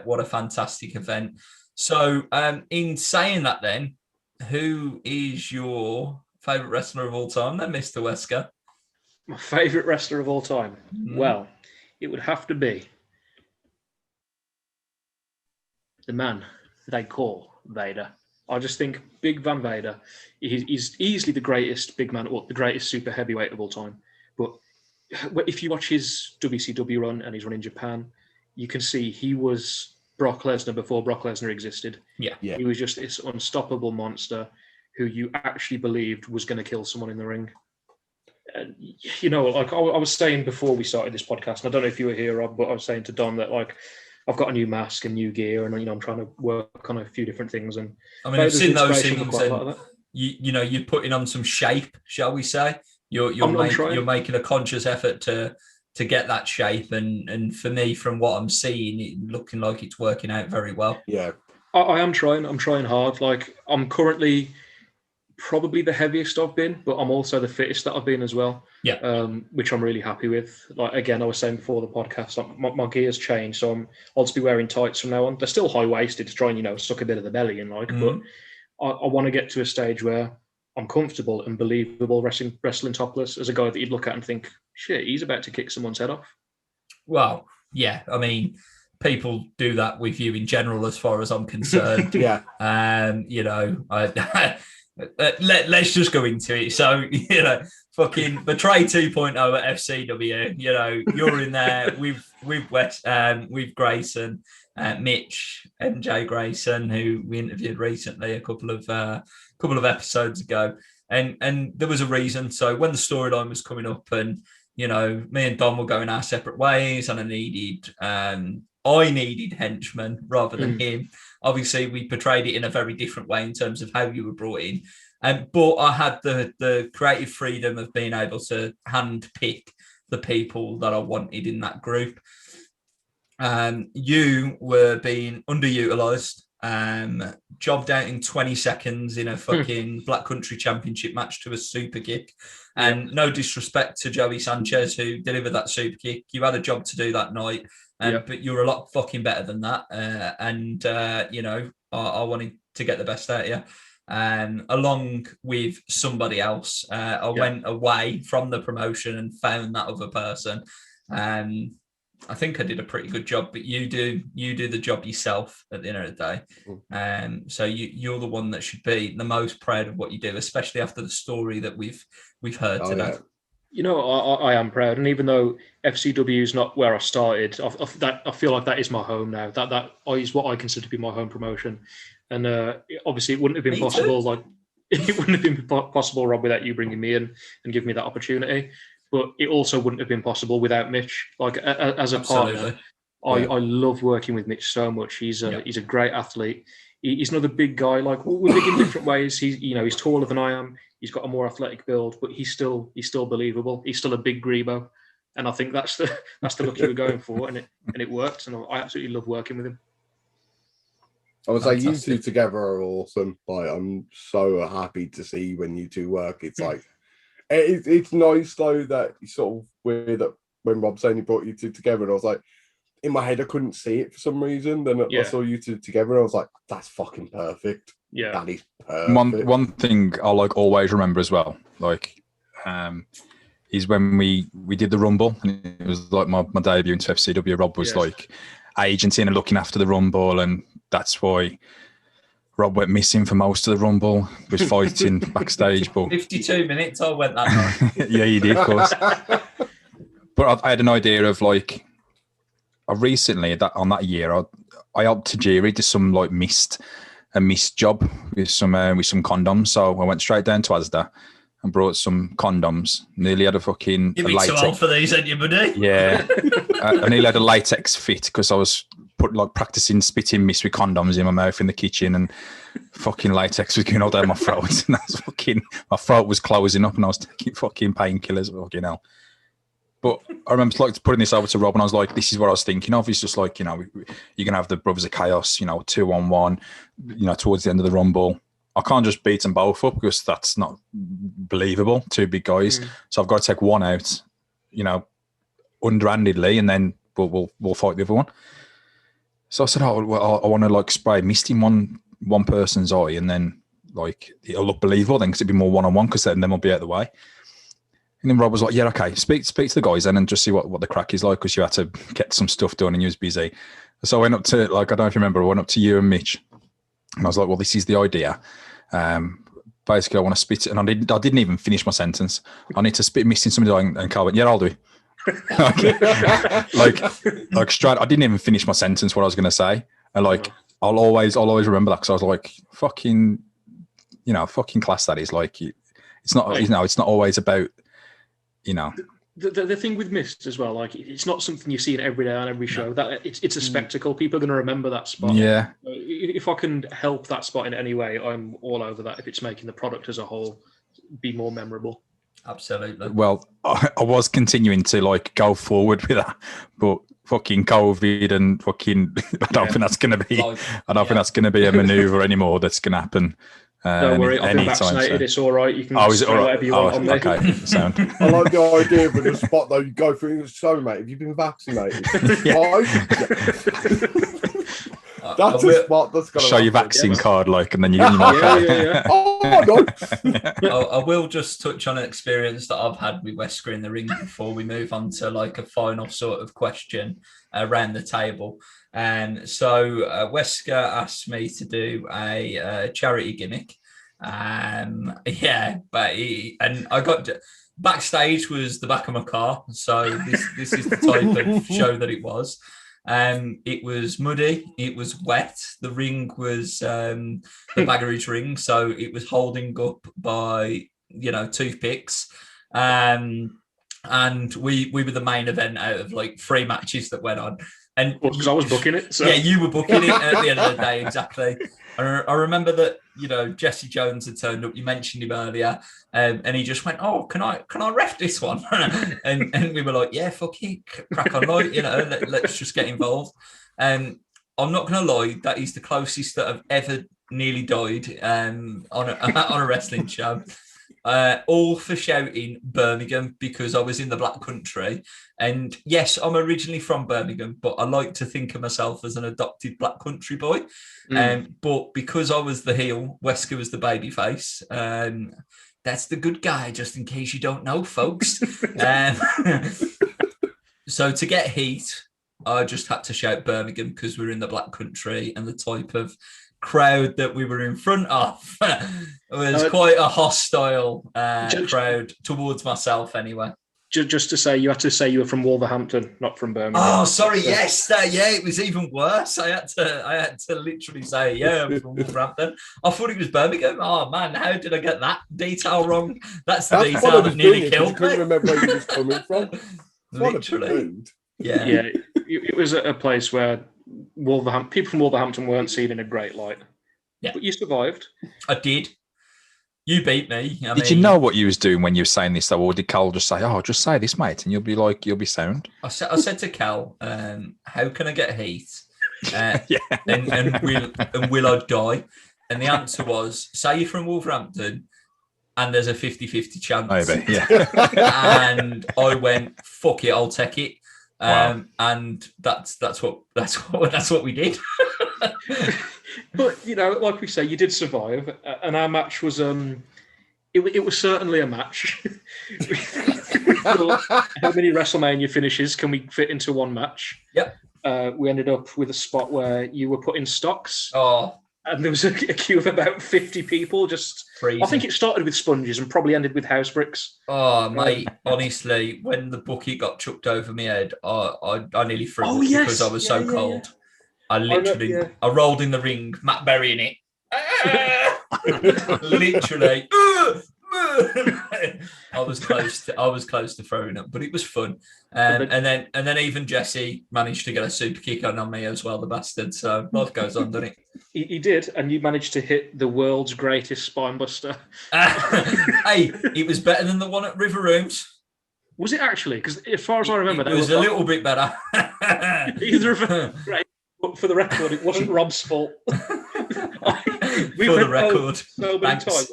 What a fantastic event. So, in saying that then, who is your favourite wrestler of all time then, Mr. Wesker? My favourite wrestler of all time? Well, it would have to be the man they call Vader. I just think Big Van Vader, he's easily the greatest big man, or the greatest super heavyweight of all time. But if you watch his WCW run and his run in Japan, you can see he was Brock Lesnar before Brock Lesnar existed. Yeah. He was just this unstoppable monster who you actually believed was going to kill someone in the ring. And, you know, like I was saying before we started this podcast, and I don't know if you were here, Rob, but I was saying to Don that, like, I've got a new mask and new gear, and, you know, I'm trying to work on a few different things. And I mean, I've seen those things, and you know, you're putting on some shape, shall we say? You're making a conscious effort to get that shape, and for me, from what I'm seeing, it looking like it's working out very well. Yeah, I am trying. I'm trying hard. Like, I'm currently probably the heaviest I've been, but I'm also the fittest that I've been as well. Yeah. Which I'm really happy with. Like, again, I was saying before the podcast, my gear's changed, so I'll just be wearing tights from now on. They're still high waisted to try and, you know, suck a bit of the belly in, like, but I want to get to a stage where I'm comfortable and believable wrestling topless as a guy that you'd look at and think, shit, he's about to kick someone's head off. Well, yeah, I mean, people do that with you in general, as far as I'm concerned. You know, let's just go into it. So, you know, fucking Betray 2.0 at FCW, you know, you're in there with with Grayson, Mitch, MJ Grayson, who we interviewed recently a couple of episodes ago, and there was a reason. So when the storyline was coming up, and, you know, me and Don were going our separate ways, and I needed henchmen rather than him. Obviously, we portrayed it in a very different way in terms of how you were brought in. But I had the creative freedom of being able to hand pick the people that I wanted in that group. You were being underutilized, jobbed out in 20 seconds in a fucking Black Country Championship match to a super kick. And no disrespect to Joey Sanchez, who delivered that super kick. You had a job to do that night, but you were a lot fucking better than that. You know, I wanted to get the best out of you. Along with somebody else, I went away from the promotion and found that other person. I think I did a pretty good job, but you do the job yourself at the end of the day. So you're the one that should be the most proud of what you do, especially after the story that we've heard today. Yeah. You know, I am proud, and even though FCW is not where I started, I feel like that is my home now. That is what I consider to be my home promotion, and obviously it wouldn't have been possible. Like it wouldn't have been possible, Rob, without you bringing me in and giving me that opportunity. But it also wouldn't have been possible without Mitch. Like as a partner, I love working with Mitch so much. He's a great athlete. He's not a big guy. Like we're big in different ways. He's taller than I am. He's got a more athletic build, but he's still believable. He's still a big Grebo, and I think that's the look you were going for, and it worked. And I absolutely love working with him. I would say you two together are awesome. Like I'm so happy to see when you two work. It's like. It's nice though that you sort of weird that when Rob saying he brought you two together, and I was like, in my head I couldn't see it for some reason. Then I saw you two together, and I was like, that's fucking perfect. Yeah, that is perfect. One thing I like always remember as well, like, is when we did the Rumble, and it was like my debut into FCW. Rob was like agenting and looking after the Rumble, and that's why Rob went missing for most of the Rumble. Was fighting backstage, but 52 minutes I went that night. Yeah, you did, of course. But I had an idea of like, I recently on that year, I helped Tajiri do some like missed job with some condoms. So I went straight down to Asda and brought some condoms. Nearly had a fucking You're too old for these, ain't you, buddy? Yeah, I nearly had a latex fit because I was practicing spitting mist with condoms in my mouth in the kitchen, and fucking latex was going all down my throat, and my throat was closing up, and I was taking fucking painkillers. Fucking hell. But I remember like putting this over to Rob, and I was like, "This is what I was thinking of." It's just like, you know, you're gonna have the Brothers of Chaos, you know, 2-on-1, you know, towards the end of the Rumble. I can't just beat them both up because that's not believable. Two big guys, so I've got to take one out, you know, underhandedly, and then we'll fight the other one. So I said, "Oh, well, I want to like spray mist in one person's eye, and then like it'll look believable then, because it'll be more 1-on-1, because then we'll be out of the way." And then Rob was like, "Yeah, okay, speak to the guys then, and just see what the crack is like, because you had to get some stuff done and you was busy." So I went up to, like, I don't know if you remember, I went up to you and Mitch, and I was like, "Well, this is the idea. Basically, I want to spit it," and I didn't even finish my sentence. "I need to spit mist in somebody's eye," and Carl went, "Yeah, I'll do it." like straight. I didn't even finish my sentence, what I was going to say, and like I'll always remember that, because I was like, fucking class that is. Like, it's not, you know, it's not always about, you know. The thing with mist as well, like it's not something you see in every day on every show. That it's a spectacle. People are going to remember that spot. Yeah. If I can help that spot in any way, I'm all over that. If it's making the product as a whole be more memorable. Absolutely. Well, I was continuing to like go forward with that, but fucking COVID and fucking, I don't think that's going to be. I don't think that's going to be a maneuver anymore. That's going to happen. Don't worry, I've been vaccinated. So. It's all right. You can do whatever you want on me. Okay, sound. I like the idea of the spot though. You go through. So, mate, have you been vaccinated? That's a spot that's got to show your vaccine card, like, and then you get your mark. Oh no! I will just touch on an experience that I've had with Wesker in the ring before we move on to like a final sort of question around the table. And so Wesker asked me to do a charity gimmick. But I got backstage was the back of my car. So this is the type of show that it was. It was muddy, it was wet, the ring was the baggerage ring, so it was holding up by, you know, toothpicks. And we were the main event out of like 3 matches that went on. And because I was booking it. So. Yeah, you were booking it at the end of the day, exactly. I remember that, Jesse Jones had turned up. You mentioned him earlier, and he just went, "Oh, can I ref this one?" and we were like, "Yeah, fuck it, crack on, like, let's just get involved." And I'm not gonna lie, that is the closest that I've ever nearly died on a wrestling show. All for shouting Birmingham because I was in the Black Country. And yes, I'm originally from Birmingham, but I like to think of myself as an adopted Black Country boy. But because I was the heel, Wesker was the baby face. That's the good guy, just in case you don't know, folks. So to get heat, I just had to shout Birmingham because we're in the Black Country, and the type of crowd that we were in front of was quite a hostile crowd towards myself anyway. Just to say, you had to say you were from Wolverhampton, not from Birmingham. Oh, sorry. So. Yes, it was even worse. I had to literally say, yeah, I'm from Wolverhampton. I thought it was Birmingham. Oh man, how did I get that detail wrong? That's the detail that nearly killed me. I couldn't remember where you was coming from. Literally. Yeah. It was a place where people from Wolverhampton weren't seen in a great light. Yeah. But you survived. I did. You beat me. Did you know what you was doing when you were saying this, though? Or did Cal just say, "Oh, just say this, mate," and you'll be sound? I said to Cal, "How can I get heat? And will I die?" And the answer was, "Say you're from Wolverhampton, and there's a 50-50 chance." Maybe, yeah. And I went, "Fuck it, I'll take it." Wow. And that's what we did. But like we say, you did survive, and our match was it was certainly a match. How many WrestleMania finishes can we fit into one match? Yep. We ended up with a spot where you were put in stocks. Oh. And there was a queue of about 50 people. Just freezing. I think it started with sponges and probably ended with house bricks. Oh, mate, honestly, when the bucket got chucked over my head, I nearly threw up because I was so cold. Yeah. I literally, I rolled in the ring, Matt Berry in it. Literally. I was close to throwing up, but it was fun. And then even Jesse managed to get a super kick on me as well, the bastard. So life goes on, doesn't it? He did, and you managed to hit the world's greatest spine buster. Hey, it was better than the one at River Rooms. Was it actually? Because as far as I remember, it was a little bit better. Either of them, right? But for the record, it wasn't Rob's fault. For the record, so many times.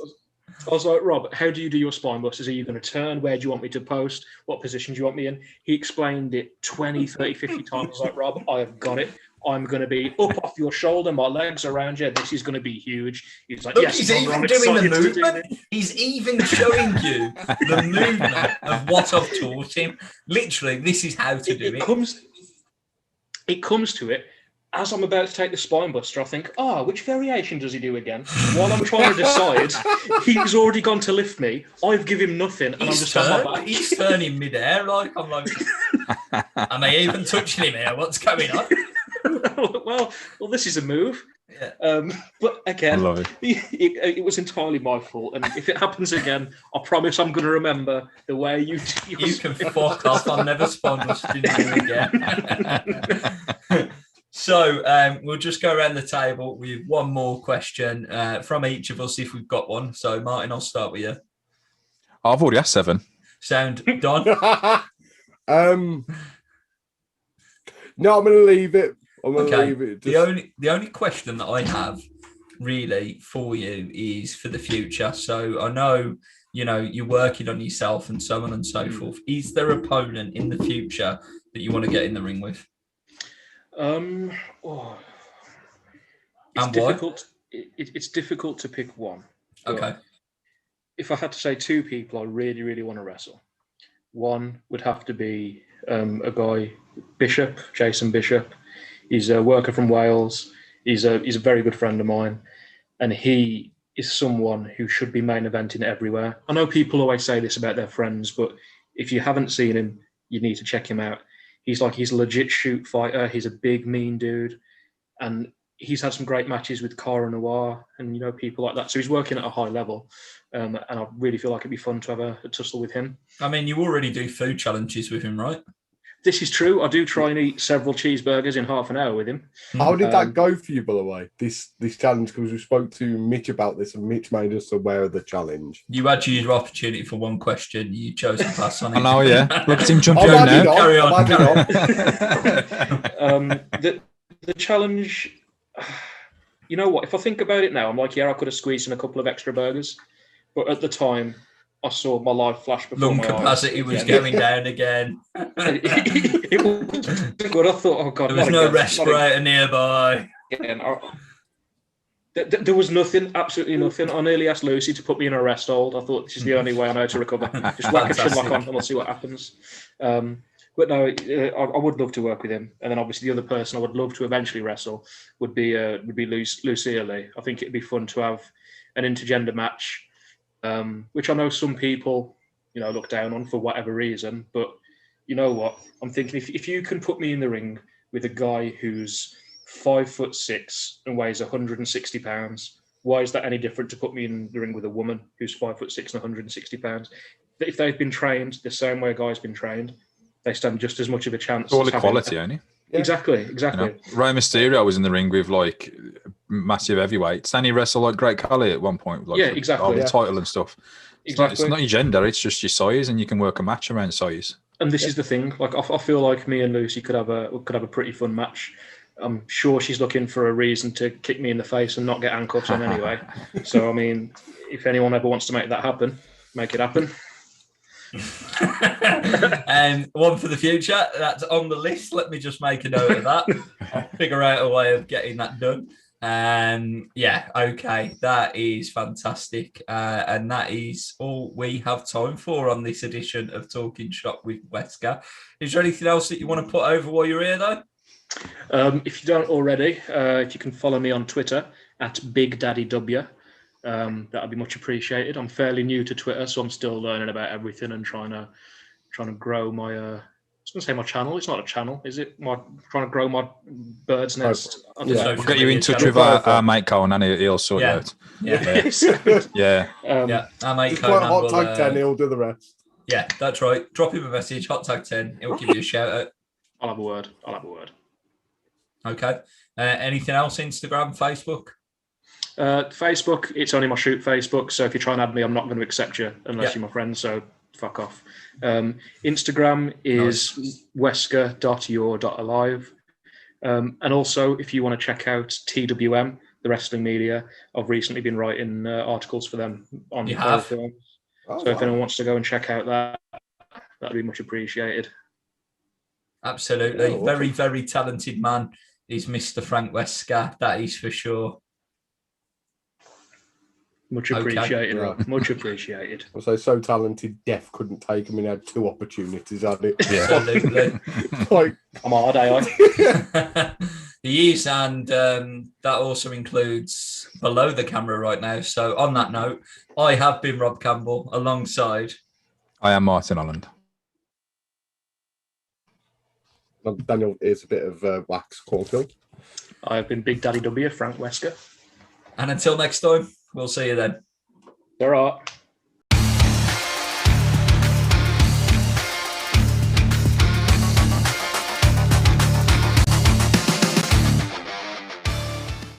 I was like, "Rob, how do you do your spine busters? Are you going to turn? Where do you want me to post? What position do you want me in?" He explained it 20, 30, 50 times. I was like, "Rob, I have got it. I'm going to be up off your shoulder. My legs around you. This is going to be huge." He's like, "Look, yes, he's even doing the movement. He's even showing you the movement of what I've taught him. Literally, this is how to do it." It comes to it. As I'm about to take the spine buster, I think, which variation does he do again? While I'm trying to decide, he's already gone to lift me. I've given him nothing, and I'm just on my back. He's turning mid-air, like, I'm like, am I even touching him here? What's going on? well, this is a move. Yeah. But again, I love it was entirely my fault. And if it happens again, I promise I'm going to remember the way you can fuck off. I'll never spine busting you again. So we'll just go around the table with one more question from each of us if we've got one. So Martin, I'll start with you. I've already asked 7. Sound done? No, I'm going to leave it. Leave it. The only question that I have really for you is for the future. So I know, you're working on yourself and so on and so forth. Is there an opponent in the future that you want to get in the ring with? It's difficult. It's difficult to pick one. Okay. If I had to say 2 people I really, really want to wrestle, one would have to be a guy, Bishop, Jason Bishop. He's a worker from Wales. He's a very good friend of mine, and he is someone who should be main eventing everywhere. I know people always say this about their friends, but if you haven't seen him, you need to check him out. He's a legit shoot fighter. He's a big, mean dude. And he's had some great matches with Cara Noir and, people like that. So he's working at a high level. And I really feel like it'd be fun to have a tussle with him. I mean, you already do food challenges with him, right? This is true. I do try and eat several cheeseburgers in half an hour with him. How did that go for you, by the way? This challenge, because we spoke to Mitch about this, and Mitch made us aware of the challenge. You had your opportunity for one question. You chose to pass on it. I know, yeah. Look at him jumping I'm on adding now. on, Carry on. I'm adding on. The challenge, you know what? If I think about it now, I'm like, yeah, I could have squeezed in a couple of extra burgers, but at the time, I saw my life flash before Lung my capacity eyes. was going down again. It was good. I thought, oh god, There was no respirator nearby. There was nothing, absolutely nothing. I nearly asked Lucy to put me in a rest hold. I thought this is the only way I know to recover. Just whack a chinlock on and we'll see what happens. But no, I would love to work with him. And then obviously the other person I would love to eventually wrestle would be Lucia Lee. I think it'd be fun to have an intergender match, which I know some people, look down on for whatever reason. But you know what? I'm thinking if you can put me in the ring with a guy who's 5'6" and weighs 160 pounds, why is that any different to put me in the ring with a woman who's 5'6" and 160 pounds? If they've been trained the same way a guy's been trained, they stand just as much of a chance. All equality, only. Yeah. Exactly. Rey Mysterio was in the ring with like massive heavyweights. And he wrestled like Great Khali at one point. Like, exactly. The title and stuff. Exactly. It's not your gender, it's just your size, and you can work a match around size. And this is the thing. Like I feel like me and Lucy could have a pretty fun match. I'm sure she's looking for a reason to kick me in the face and not get handcuffs on anyway. So I mean, if anyone ever wants to make that happen, make it happen. And one for the future, that's on the list. Let me just make a note of that. I'll figure out a way of getting that done. Okay, that is fantastic. And that is all we have time for on this edition of Talking Shop with Wesker. Is there anything else that you want to put over while you're here, though? If you don't already, if you can follow me on Twitter at BigDaddyW, that'd be much appreciated. I'm fairly new to Twitter, so I'm still learning about everything and trying to grow my. I was going to say my channel. It's not a channel, is it? Trying to grow my bird's nest. We'll get you in touch with our mate Conan. He'll sort it out. Yeah. Our mate Conan Hot Tag 10. He'll do the rest. Yeah, that's right. Drop him a message. Hot Tag 10. He'll give you a shout out. I'll have a word. Okay. Anything else? Instagram, Facebook? Facebook, it's only my shoot Facebook. So if you try and add me, I'm not going to accept you unless you're my friend. So fuck off. Instagram is wesker.your.alive. And also, if you want to check out TWM, the wrestling media, I've recently been writing articles for them on films. If anyone wants to go and check out that'd be much appreciated. Absolutely. Very, very talented man is Mr. Frank Wesker. That is for sure. Much appreciated, Rob. Much appreciated. I was so talented, Def couldn't take him and had 2 opportunities, had it? Yeah. Absolutely. I'm hard, I. He is, and that also includes below the camera right now. So on that note, I have been Rob Campbell alongside. I am Martin Holland. Daniel is a bit of wax cornfield. I've been Big Daddy W, Frank Wesker. And until next time, we'll see you then. There are.